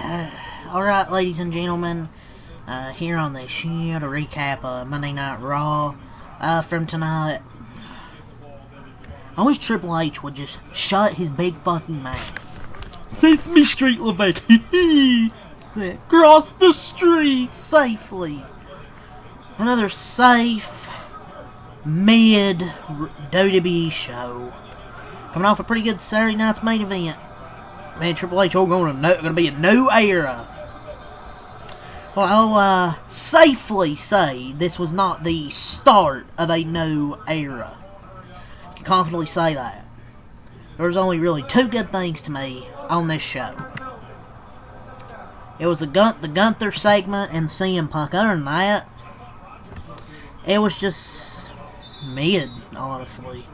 Alright, ladies and gentlemen, here on this show to recap Monday Night Raw from tonight. I wish Triple H would just shut his big fucking mouth. Sesame Street, Levesque. Cross the street safely. Another safe, mid WWE show. Coming off a pretty good Saturday night's main event. Man, Triple H gonna be a new era. Well, I'll safely say this was not the start of a new era. I can confidently say that. There was only really two good things to me on this show. It was the Gunther segment and CM Punk. Other than that, it was just mid, honestly.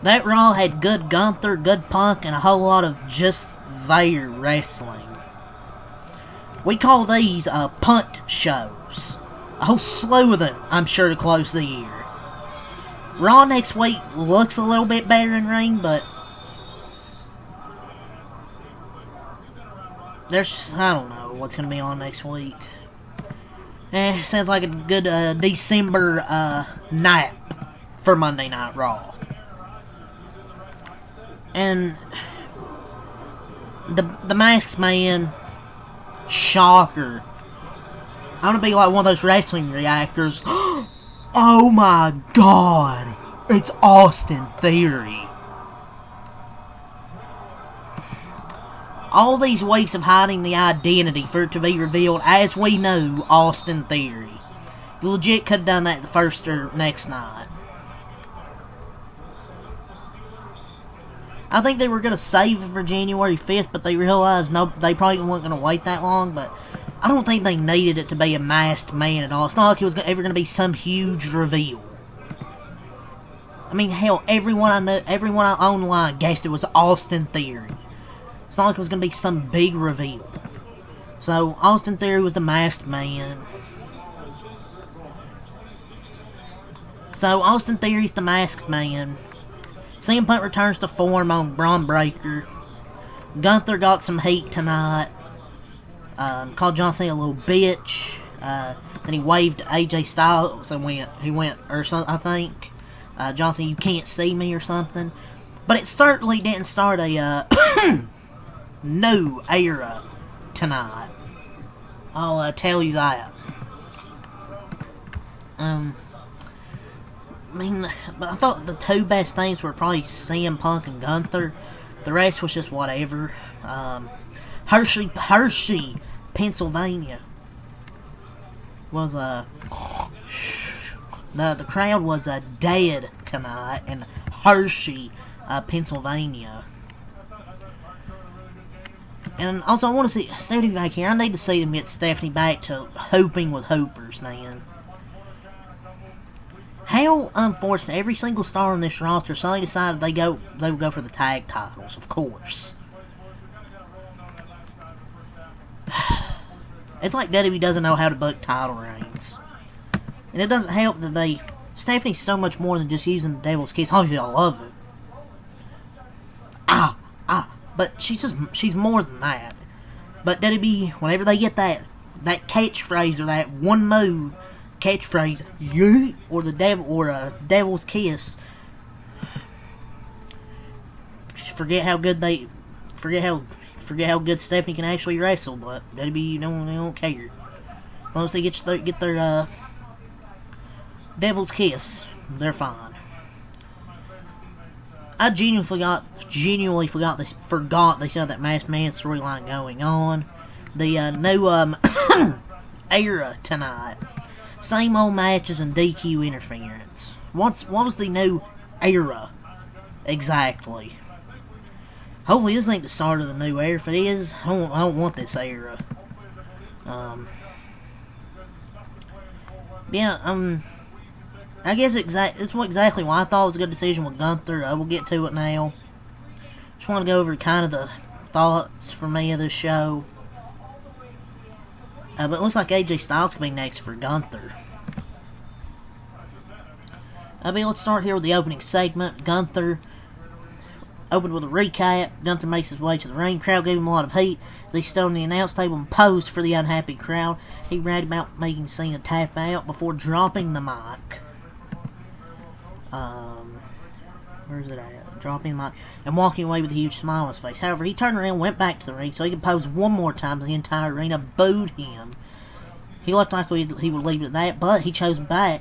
That Raw had good Gunther, good Punk, and a whole lot of just their wrestling. We call these punt shows. A whole slew of them, I'm sure, to close the year. Raw next week looks a little bit better in ring, but I don't know what's going to be on next week. Sounds like a good December nap for Monday Night Raw. And the Masked Man, shocker. I'm gonna be like one of those wrestling reactors. Oh my god, it's Austin Theory. All these weeks of hiding the identity for it to be revealed as we know Austin Theory. You legit could have done that the first or next night. I think they were going to save it for January 5th, but they realized they probably weren't going to wait that long, but I don't think they needed it to be a masked man at all. It's not like it was ever going to be some huge reveal. I mean, hell, everyone I online guessed it was Austin Theory. It's not like it was going to be some big reveal. So, Austin Theory was the masked man. So, Austin Theory's the masked man. CM Punk returns to form on Braun Breaker. Gunther got some heat tonight. Called John Cena a little bitch. Then he waved AJ Styles and he went, or something, I think. John Cena, you can't see me or something. But it certainly didn't start a new era tonight. I'll tell you that. But I thought the two best things were probably CM Punk and Gunther. The rest was just whatever. Hershey, Pennsylvania was the crowd was dead tonight in Hershey, Pennsylvania. And also, I want to see Stephanie back here. I need to see them get Stephanie back to hooping with hoopers, man. How unfortunate. Every single star on this roster suddenly decided they would go for the tag titles, of course. It's like WWE doesn't know how to book title reigns. And it doesn't help that Stephanie's so much more than just using the Devil's Kiss. Obviously, I love it. But she's more than that. But WWE, whenever they get that catchphrase or that one move catchphrase, you or the devil or a Devil's Kiss, forget how good Stephanie can actually wrestle. But WWE don't care. As long as they get their Devil's Kiss, they're fine. I genuinely forgot they still had that Masked Man storyline going on. The new era tonight. Same old matches and DQ interference. What was the new era exactly? Hopefully this ain't the start of the new era. If it is, I don't want this era. I guess it's exactly why I thought it was a good decision with Gunther. I will get to it now. Just want to go over kind of the thoughts for me of this show. But it looks like AJ Styles could be next for Gunther. Let's start here with the opening segment. Gunther Opened with a recap. Gunther makes his way to the ring. Crowd gave him a lot of heat as he stood on the announce table and posed for the unhappy crowd. He ranted about making Cena tap out before dropping the mic. Where's it at? Dropping the mic and walking away with a huge smile on his face. However, he turned around and went back to the ring so he could pose one more time as the entire arena booed him. He looked like he would leave it at that, but he chose to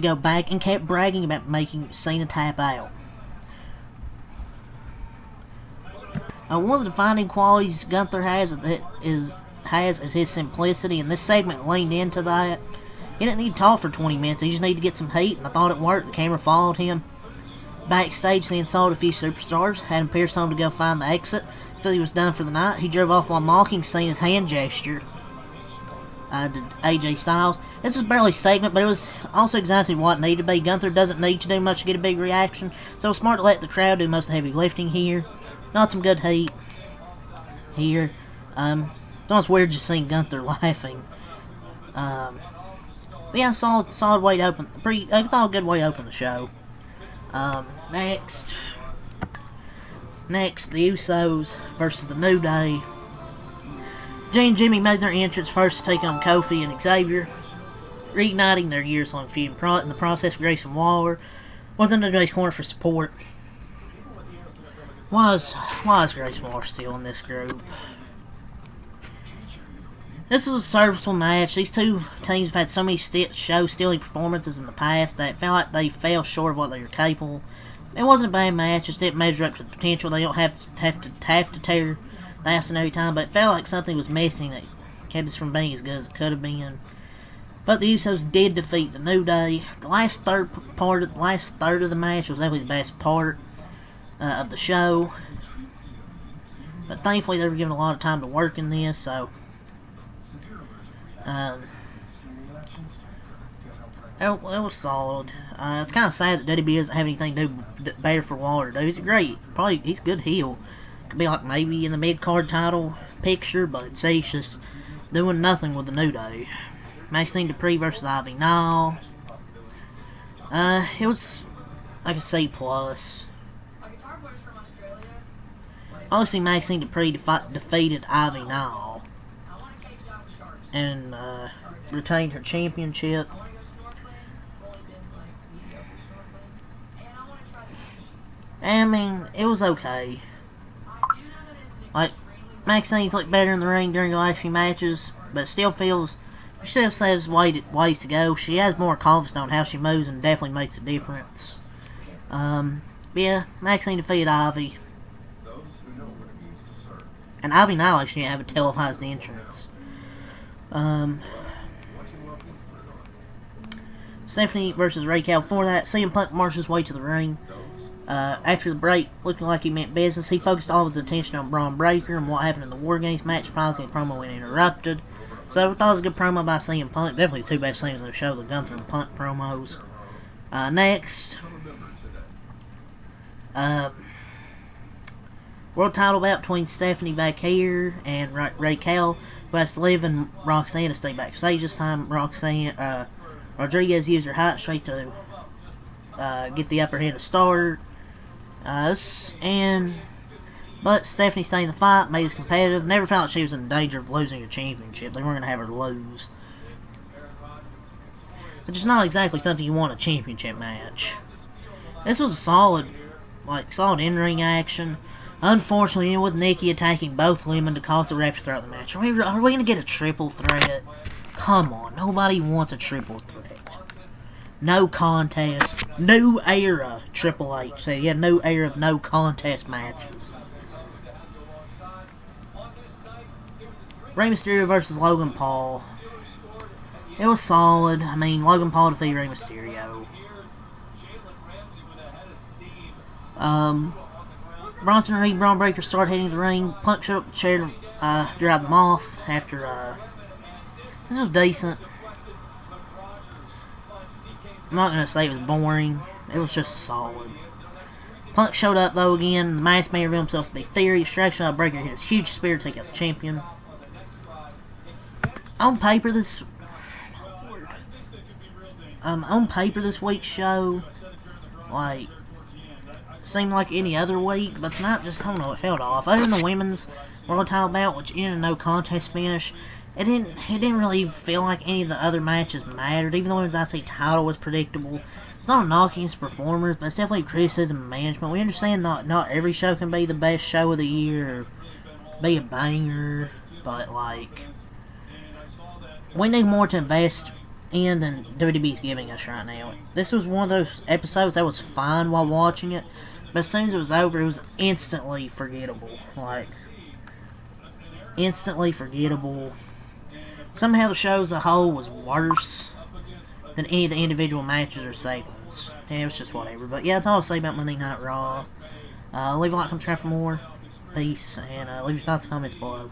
go back and kept bragging about making Cena tap out. One of the defining qualities Gunther has is his simplicity, and this segment leaned into that. He didn't need to talk for 20 minutes, he just needed to get some heat, and I thought it worked. The camera followed him backstage. They insulted a few superstars, had him Pierce home to go find the exit. Until he was done for the night, he drove off while mocking Cena's hand gesture to AJ Styles. This was barely a segment, but it was also exactly what it needed to be. Gunther doesn't need to do much to get a big reaction, so it's smart to let the crowd do most of the heavy lifting here. Got some good heat here. It's weird just seeing Gunther laughing. But yeah, solid way to open. I thought a good way to open the show. Next, the Usos versus the New Day. Jay and Jimmy made their entrance first to take on Kofi and Xavier, reigniting their years-long feud. In the process, Grayson Waller was in the New Day's corner for support. Why is Grayson Waller still in this group? This was a serviceable match. These two teams have had so many show-stealing performances in the past that it felt like they fell short of what they were capable. It wasn't a bad match, just didn't measure up to the potential. They don't have to tear the ass every time, but it felt like something was missing that kept us from being as good as it could have been. But the Usos did defeat the New Day. The last third of the match was definitely the best part of the show. But thankfully they were given a lot of time to work in this, so it was solid. It's kind of sad that WWE doesn't have anything to do better for Waller to do. He's great. He's a good heel. Could be like maybe in the mid-card title picture, but he's just doing nothing with the New Day. Maxine Dupree versus Ivy Nile. It was like a C+. Obviously, Maxine Dupree defeated Ivy Nile and retained her championship. I mean, it was okay. Like, Maxine's looked better in the ring during the last few matches, but she still says ways to go. She has more confidence on how she moves and definitely makes a difference. But yeah, Maxine defeated Ivy. And Ivy Nile actually didn't have a televised entrance. Stephanie versus Raquel. Before that, CM Punk marched his way to the ring. After the break, looking like he meant business, he focused all of his attention on Braun Breaker and what happened in the War Games match. Surprisingly, the promo went interrupted. So I thought it was a good promo by CM Punk. Definitely the two best things in the show, the Gunther and Punk promos. Next, world title bout between Stephanie Vaquer and Raquel, who has to live in Roxanne to stay backstage this time. Rodriguez used her hot streak to get the upper hand to start. But Stephanie stayed in the fight, made it competitive. Never felt like she was in danger of losing her championship. They weren't going to have her lose. Which is not exactly something you want in a championship match. This was a solid in-ring action. Unfortunately, with Nikki attacking both women to cause the ref to throw out the match. Are we going to get a triple threat? Come on, nobody wants a triple threat. No contest. New era, Triple H said. Yeah, new era of no contest matches. Rey Mysterio versus Logan Paul. It was solid. I mean, Logan Paul defeated Rey Mysterio. Bronson Reed and Braun Breaker started hitting the ring. Punk showed up the chair to drive them off after, this was decent. I'm not going to say it was boring. It was just solid. Punk showed up, though, again. The masked man revealed himself to be Theory. Distraction out of Breaker hit his huge spear to take out the champion. On paper, this week's show, seemed like any other week, but tonight just, I don't know, it felt off. Other than the women's World Title bout, which ended in a no contest finish, it didn't really feel like any of the other matches mattered. Even the women's IC title was predictable. It's not a knock against performers, but it's definitely criticism of management. We understand not every show can be the best show of the year or be a banger, but like, we need more to invest in than WWE's giving us right now. This was one of those episodes that was fine while watching it, but as soon as it was over, it was instantly forgettable. Like, instantly forgettable. Somehow the show as a whole was worse than any of the individual matches or segments. Yeah, it was just whatever. But yeah, that's all I'll say about Monday Night Raw. Leave a like, subscribe for more. Peace, and leave your thoughts and comments below.